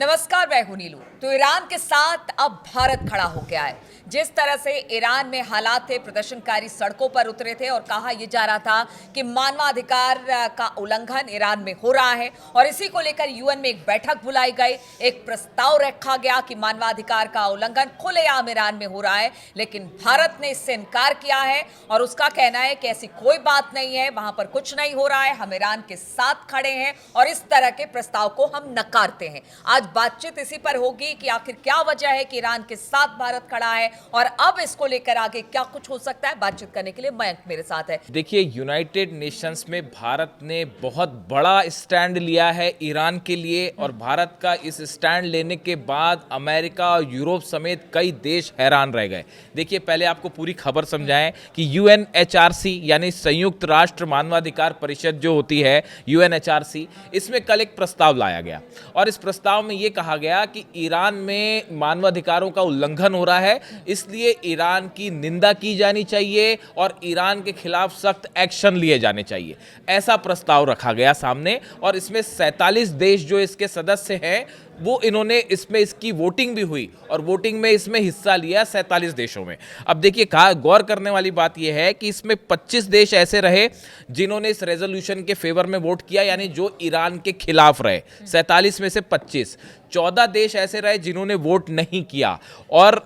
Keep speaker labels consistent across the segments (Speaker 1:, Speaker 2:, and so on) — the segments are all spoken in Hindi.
Speaker 1: नमस्कार, मैं हूं नीलू। तो ईरान के साथ अब भारत खड़ा हो गया है। जिस तरह से ईरान में हालात थे, प्रदर्शनकारी सड़कों पर उतरे थे और कहा यह जा रहा था कि मानवाधिकार का उल्लंघन ईरान में हो रहा है और इसी को लेकर यूएन में एक बैठक बुलाई गई, एक प्रस्ताव रखा गया कि मानवाधिकार का उल्लंघन खुलेआम ईरान में हो रहा है। लेकिन भारत ने इससे इनकार किया है और उसका कहना है कि ऐसी कोई बात नहीं है, वहां पर कुछ नहीं हो रहा है, हम ईरान के साथ खड़े हैं और इस तरह के प्रस्ताव को हम नकारते हैं। आज बातचीत इसी पर होगी कि आखिर क्या वजह है कि ईरान के साथ भारत खड़ा है और अब इसको लेकर आगे क्या कुछ हो सकता है। बातचीत करने के लिए मयंक मेरे साथ है।
Speaker 2: देखिए, यूनाइटेड नेशंस में भारत ने बहुत बड़ा स्टैंड लिया है ईरान के लिए और भारत का इस स्टैंड लेने के बाद अमेरिका और यूरोप समेत कई देश हैरान रह गए। देखिए, पहले आपको पूरी खबर समझाएं कि यूएनएचआरसी यानी संयुक्त राष्ट्र मानवाधिकार परिषद जो होती है यूएनएचआरसी, इसमें कल एक प्रस्ताव लाया गया और इस प्रस्ताव में ये कहा गया कि ईरान में मानवाधिकारों का उल्लंघन हो रहा है, इसलिए ईरान की निंदा की जानी चाहिए और ईरान के खिलाफ सख्त एक्शन लिए जाने चाहिए। ऐसा प्रस्ताव रखा गया सामने और इसमें 47 देश जो इसके सदस्य हैं वो इन्होंने इसमें इसकी वोटिंग भी हुई और वोटिंग में इसमें हिस्सा लिया 47 देशों में। अब देखिए, गौर करने वाली बात यह है कि इसमें 25 देश ऐसे रहे जिन्होंने इस रेजोल्यूशन के फेवर में वोट किया, यानी जो ईरान के खिलाफ रहे। 47 में से 25, 14 देश ऐसे रहे जिन्होंने वोट नहीं किया और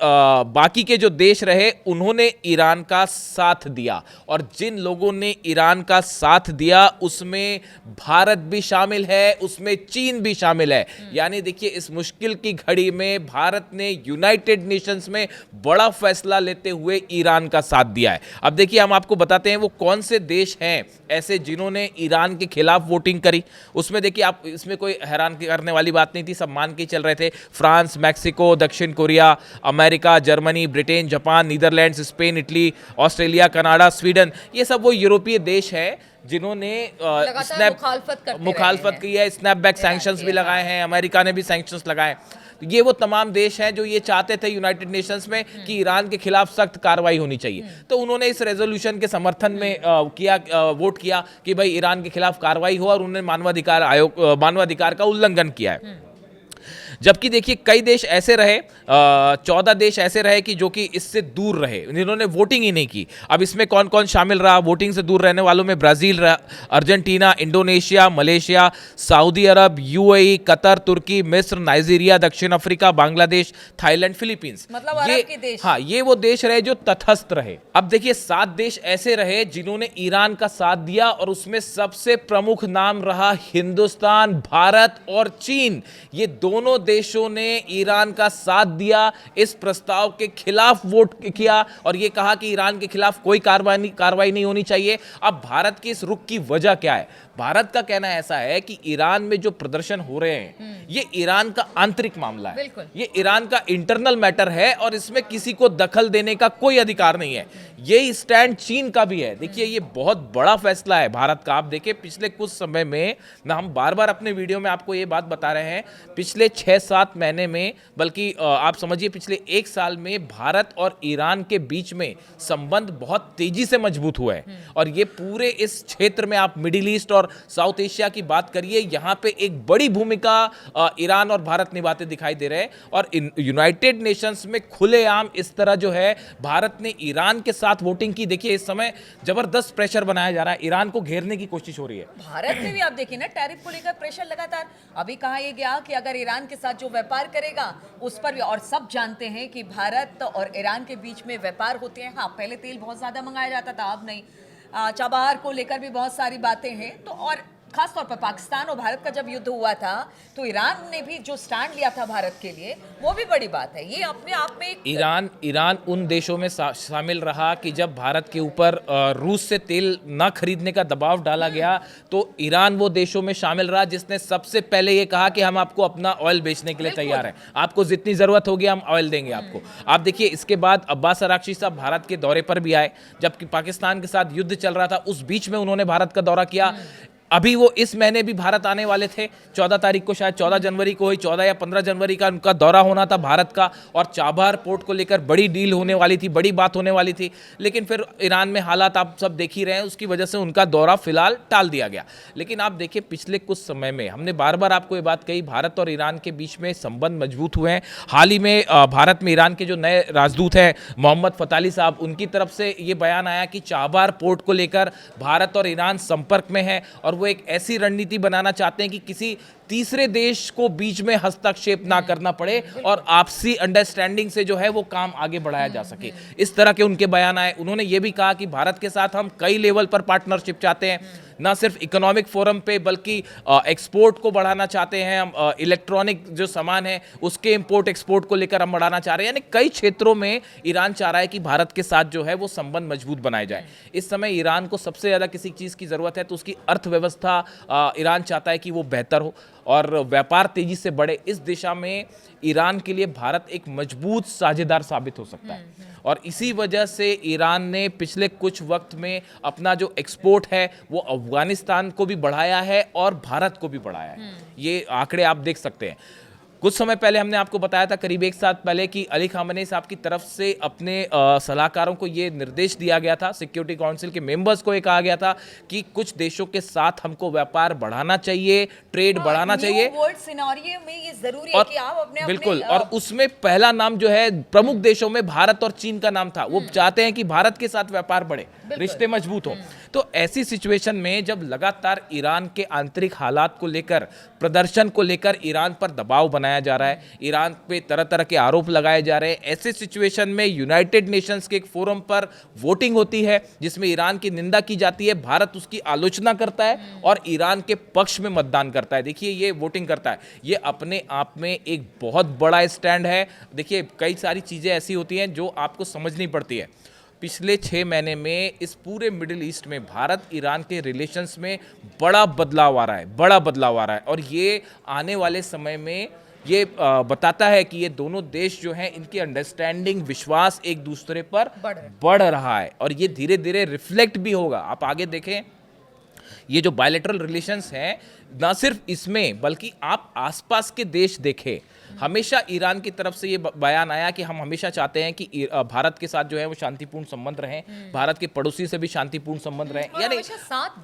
Speaker 2: बाकी के जो देश रहे उन्होंने ईरान का साथ दिया। और जिन लोगों ने ईरान का साथ दिया उसमें भारत भी शामिल है, उसमें चीन भी शामिल है। यानी देखिए, इस मुश्किल की घड़ी में भारत ने यूनाइटेड नेशंस में बड़ा फैसला लेते हुए ईरान का साथ दिया है। अब देखिए, हम आपको बताते हैं वो कौन से देश हैं ऐसे जिन्होंने ईरान के खिलाफ वोटिंग करी। उसमें देखिए, आप इसमें कोई हैरान करने वाली बात नहीं थी, सब मान के चल रहे थे। फ्रांस, मैक्सिको, दक्षिण Korea, America, Germany, Britain, Japan, Netherlands, Spain, Italy, Australia, Canada, Sweden, ये सब वो यूरोपीय देश हैं जिन्होंने मुखालफत की है। स्नैपबैक सैंक्शंस भी लगाए हैं, अमेरिका ने भी सैंक्शंस लगाए। तो ये वो तमाम देश हैं जो ये चाहते थे यूनाइटेड नेशंस में कि ईरान के खिलाफ सख्त कार्रवाई होनी चाहिए। तो उन्होंने इस रेजोल्यूशन के समर्थन में वोट किया कि भाई ईरान के खिलाफ कार्रवाई हो और उन्होंने मानवाधिकार का उल्लंघन किया है। जबकि देखिए, कई देश ऐसे रहे, 14 देश ऐसे रहे कि जो कि इससे दूर रहे, जिन्होंने वोटिंग ही नहीं की। अब इसमें कौन कौन शामिल रहा? वोटिंग से दूर रहने वालों में Brazil, Argentina, Indonesia, Malaysia, Saudi Arab, UAE, Qatar, तुर्की, मिस्र, नाइजीरिया, दक्षिण अफ्रीका, बांग्लादेश, थाईलैंड, फिलीपींस।
Speaker 1: मतलब अरब के देश।
Speaker 2: हाँ, ये वो देश रहे जो तटस्थ रहे। अब देखिए, 7 देश ऐसे रहे जिन्होंने ईरान का साथ दिया और उसमें सबसे प्रमुख नाम रहा हिंदुस्तान, भारत और चीन। ये दोनों देशों ने ईरान का साथ दिया, इस प्रस्ताव के खिलाफ वोट किया और यह कहा कि ईरान के खिलाफ कोई कार्रवाई नहीं होनी चाहिए। अब भारत की इस रुख की वजह क्या है? भारत का कहना ऐसा है कि ईरान में जो प्रदर्शन हो रहे हैं ये ईरान का आंतरिक मामला है, ये ईरान का इंटरनल मैटर है और इसमें किसी को दखल देने का कोई अधिकार नहीं है। यही स्टैंड चीन का भी है। देखिए, ये बहुत बड़ा फैसला है भारत का। आप देखिए, पिछले कुछ समय में ना, हम बार बार अपने वीडियो में आपको ये बात बता रहे हैं, पिछले 6-7 महीने में, बल्कि आप समझिए पिछले 1 साल में भारत और ईरान के बीच में संबंध बहुत तेजी से मजबूत हुआ है। और ये पूरे इस क्षेत्र में, आप मिडिल ईस्ट और साउथ एशिया की बात करिए, यहां पे एक बड़ी भूमिका ईरान और भारत निभाते दिखाई दे रहे हैं। और यूनाइटेड नेशंस में खुलेआम इस तरह जो है भारत ने ईरान के साथ वोटिंग की। देखिए, इस समय जबरदस्त प्रेशर बनाया जा रहा है, ईरान को घेरने की कोशिश हो रही है।
Speaker 1: भारत में भी आप देखिए ना, टैरिफ को लेकर प्रेशर लगातार। अभी कहा यह गया कि अगर ईरान के साथ जो व्यापार करेगा उस पर भी, और सब जानते हैं कि भारत और ईरान के बीच में व्यापार होते हैं। हाँ, पहले तेल बहुत ज्यादा मंगाया जाता था, अब नहीं। चाबहार को लेकर भी बहुत सारी बातें हैं। तो और खास तौर पर पाकिस्तान और भारत का जब युद्ध हुआ था तो ईरान ने भी जो स्टैंड लिया था भारत के लिए, वो भी बड़ी बात है। ये अपने आप में
Speaker 2: ईरान उन देशों में शामिल रहा कि जब भारत के ऊपर रूस से तेल ना खरीदने का दबाव डाला गया तो ईरान वो देशों में शामिल रहा जिसने सबसे पहले ये कहा कि हम आपको अपना ऑयल बेचने के लिए तैयार हैं, आपको जितनी जरूरत होगी हम ऑयल देंगे आपको। आप देखिए, इसके बाद अब्बास अराक्ची साहब भारत के दौरे पर भी आए, जबकि पाकिस्तान के साथ युद्ध चल रहा था, उस बीच में उन्होंने भारत का दौरा किया। अभी वो इस महीने भी भारत आने वाले थे, 14 तारीख को, शायद 14 जनवरी को ही, 14 या 15 जनवरी का उनका दौरा होना था भारत का, और चाबहार पोर्ट को लेकर बड़ी डील होने वाली थी, बड़ी बात होने वाली थी। लेकिन फिर ईरान में हालात आप सब देख ही रहे हैं, उसकी वजह से उनका दौरा फिलहाल टाल दिया गया। लेकिन आप देखिए पिछले कुछ समय में हमने बार बार आपको ये बात कही, भारत और ईरान के बीच में संबंध मजबूत हुए हैं। हाल ही में भारत में ईरान के जो नए राजदूत हैं मोहम्मद फताली साहब, उनकी तरफ से ये बयान आया कि चाबहार पोर्ट को लेकर भारत और ईरान संपर्क में है और वो एक ऐसी रणनीति बनाना चाहते हैं कि किसी तीसरे देश को बीच में हस्तक्षेप ना करना पड़े और आपसी अंडरस्टैंडिंग से जो है वो काम आगे बढ़ाया जा सके। इस तरह के उनके बयान आए। उन्होंने ये भी कहा कि भारत के साथ हम कई लेवल पर पार्टनरशिप चाहते हैं, ना सिर्फ इकोनॉमिक फोरम पे बल्कि एक्सपोर्ट को बढ़ाना चाहते हैं हम, इलेक्ट्रॉनिक जो सामान है उसके इंपोर्ट एक्सपोर्ट को लेकर हम बढ़ाना चाह रहे हैं। यानी कई क्षेत्रों में ईरान चाह रहा है कि भारत के साथ जो है वो संबंध मजबूत बनाए जाए। इस समय ईरान को सबसे ज़्यादा किसी चीज़ की ज़रूरत है तो उसकी अर्थव्यवस्था ईरान चाहता है कि वो बेहतर हो और व्यापार तेजी से बढ़े। इस दिशा में ईरान के लिए भारत एक मजबूत साझेदार साबित हो सकता है और इसी वजह से ईरान ने पिछले कुछ वक्त में अपना जो एक्सपोर्ट है वो अफगानिस्तान को भी बढ़ाया है और भारत को भी बढ़ाया है। ये आंकड़े आप देख सकते हैं। कुछ समय पहले हमने आपको बताया था, करीब एक साल पहले, कि अली खामेनी साहब की तरफ से अपने सलाहकारों को ये निर्देश दिया गया था, सिक्योरिटी काउंसिल के मेंबर्स को ये कहा गया था कि कुछ देशों के साथ हमको व्यापार बढ़ाना चाहिए, ट्रेड बढ़ाना चाहिए।
Speaker 1: वर्ल्ड सिनेरियो में ये जरूरी है कि आप अपने
Speaker 2: बिल्कुल, और उसमें पहला नाम जो है प्रमुख देशों में भारत और चीन का नाम था। वो चाहते हैं कि भारत के साथ व्यापार बढ़े, रिश्ते मजबूत हो। तो ऐसी सिचुएशन में जब लगातार ईरान के आंतरिक हालात को लेकर, प्रदर्शन को लेकर ईरान पर दबाव बनाया जा रहा है, ईरान पे तरह तरह के आरोप लगाए जा रहे हैं, ऐसे सिचुएशन में यूनाइटेड नेशंस के एक फोरम पर वोटिंग होती है जिसमें ईरान की निंदा की जाती है, भारत उसकी आलोचना करता है और ईरान के पक्ष में मतदान करता है। देखिए ये वोटिंग करता है, ये अपने आप में एक बहुत बड़ा स्टैंड है। देखिए कई सारी चीज़ें ऐसी होती हैं जो आपको समझनी पड़ती है। पिछले 6 महीने में इस पूरे मिडिल ईस्ट में भारत ईरान के रिलेशंस में बड़ा बदलाव आ रहा है, बड़ा बदलाव आ रहा है और ये आने वाले समय में ये बताता है कि ये दोनों देश जो हैं इनकी अंडरस्टैंडिंग, विश्वास एक दूसरे पर बढ़ रहा है और ये धीरे धीरे रिफ्लेक्ट भी होगा। आप आगे देखें, ये जो बायलैटरल रिलेशंस हैं, ना सिर्फ इसमें बल्कि आप आसपास के देश देखें, हमेशा ईरान की तरफ से ये बयान आया कि हम हमेशा चाहते हैं कि भारत के साथ जो है वो शांतिपूर्ण संबंध रहें, भारत के पड़ोसी से भी शांतिपूर्ण संबंध रहें। यानी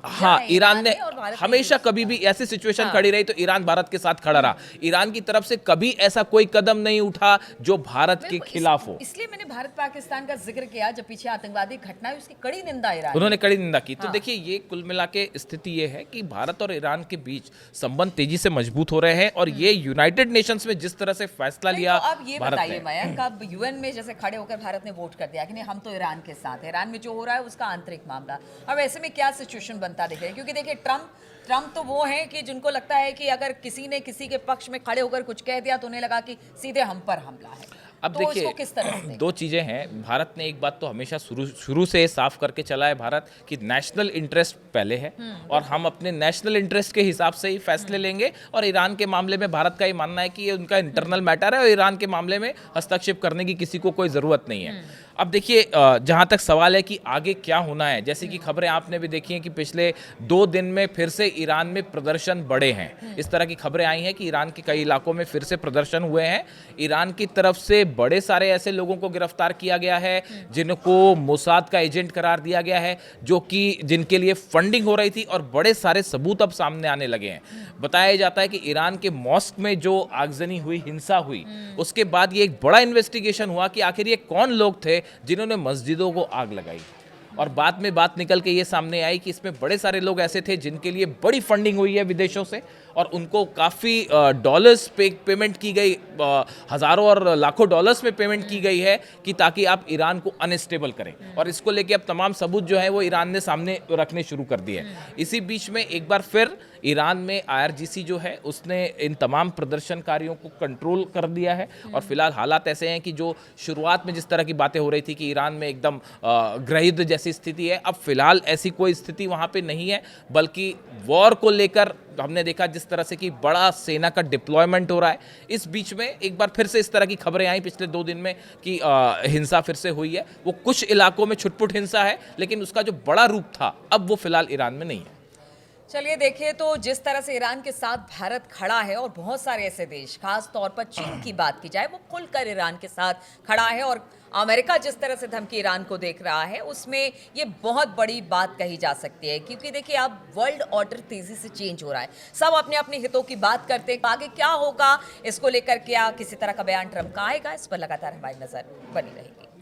Speaker 2: हाँ, ईरान ने हमेशा कभी भी ऐसी सिचुएशन खड़ी रही तो ईरान भारत के साथ खड़ा रहा। ईरान की तरफ से कभी ऐसा कोई कदम नहीं उठा जो भारत के खिलाफ हो।
Speaker 1: इसलिए मैंने भारत पाकिस्तान का जिक्र किया, जब पीछे आतंकवादी घटना हुई उसकी कड़ी निंदा ईरान,
Speaker 2: उन्होंने कड़ी निंदा की। तो देखिए ये कुल मिला के स्थिति ये है कि भारत और ईरान के बीच संबंध तेजी से मजबूत हो रहे हैं और ये यूनाइटेड नेशंस में जिस तरह से फैसला लिया।
Speaker 1: तो अब ये बताइए मयंक, अब यूएन में जैसे खड़े होकर भारत ने वोट कर दिया कि नहीं हम तो ईरान के साथ हैं, ईरान में जो हो रहा है उसका आंतरिक मामला, अब ऐसे में क्या सिचुएशन बनता दिख रहा है? क्योंकि देखिए ट्रम्प तो वो हैं कि जिनको लगता है कि अगर किसी ने किसी के पक्ष में खड़े होकर कुछ कह दिया तो उन्हें लगा कि सीधे हम पर हमला है।
Speaker 2: अब
Speaker 1: तो
Speaker 2: देखिए
Speaker 1: किस तरह से
Speaker 2: दो चीज़ें हैं। भारत ने एक बात तो हमेशा शुरू से साफ करके चला है भारत कि नेशनल इंटरेस्ट पहले है और हम अपने नेशनल इंटरेस्ट के हिसाब से ही फैसले लेंगे और ईरान के मामले में भारत का ये मानना है कि ये उनका इंटरनल मैटर है और ईरान के मामले में हस्तक्षेप करने की किसी को कोई ज़रूरत नहीं है। अब देखिए जहाँ तक सवाल है कि आगे क्या होना है, जैसे कि खबरें आपने भी देखी हैं कि पिछले 2 दिन में फिर से ईरान में प्रदर्शन बढ़े हैं। इस तरह की खबरें आई हैं कि ईरान के कई इलाकों में फिर से प्रदर्शन हुए हैं। ईरान की तरफ से बड़े सारे ऐसे लोगों को गिरफ्तार किया गया है जिनको मोसाद का एजेंट करार दिया गया है, जो कि जिनके लिए फंडिंग हो रही थी और बड़े सारे सबूत अब सामने आने लगे हैं। बताया जाता है कि ईरान के मॉस्क में जो आगजनी हुई, हिंसा हुई, उसके बाद ये एक बड़ा इन्वेस्टिगेशन हुआ कि आखिर ये कौन लोग थे जिन्होंने मस्जिदों को आग लगाई और बाद में बात निकल के ये सामने आई कि इसमें बड़े सारे लोग ऐसे थे जिनके लिए बड़ी फंडिंग हुई है विदेशों से और उनको काफ़ी डॉलर्स पेमेंट की गई, हज़ारों और लाखों डॉलर्स में पेमेंट की गई है कि ताकि आप ईरान को अनस्टेबल करें और इसको लेके अब तमाम सबूत जो है वो ईरान ने सामने रखने शुरू कर दिए हैं। इसी बीच में एक बार फिर ईरान में IRGC जो है उसने इन तमाम प्रदर्शनकारियों को कंट्रोल कर दिया है और फिलहाल हालात ऐसे हैं कि जो शुरुआत में जिस तरह की बातें हो रही थी कि ईरान में एकदम गृहयुद्ध जैसी स्थिति है, अब फिलहाल ऐसी कोई स्थिति वहाँ पे नहीं है, बल्कि वॉर को लेकर हमने देखा जिस तरह से कि बड़ा सेना का डिप्लॉयमेंट हो रहा है। इस बीच में एक बार फिर से इस तरह की खबरें आई पिछले 2 दिन में कि हिंसा फिर से हुई है। वो कुछ इलाकों में छुटपुट हिंसा है लेकिन उसका जो बड़ा रूप था अब वो फिलहाल ईरान में नहीं है।
Speaker 1: चलिए देखिए, तो जिस तरह से ईरान के साथ भारत खड़ा है और बहुत सारे ऐसे देश, खास तौर पर चीन की बात की जाए, वो खुलकर ईरान के साथ खड़ा है और अमेरिका जिस तरह से धमकी ईरान को देख रहा है, उसमें ये बहुत बड़ी बात कही जा सकती है। क्योंकि देखिए, अब वर्ल्ड ऑर्डर तेजी से चेंज हो रहा है, सब अपने अपने हितों की बात करते हैं। आगे क्या होगा इसको लेकर, क्या किसी तरह का बयान ट्रंप का आएगा, इस पर लगातार हमारी नजर बनी रहेगी।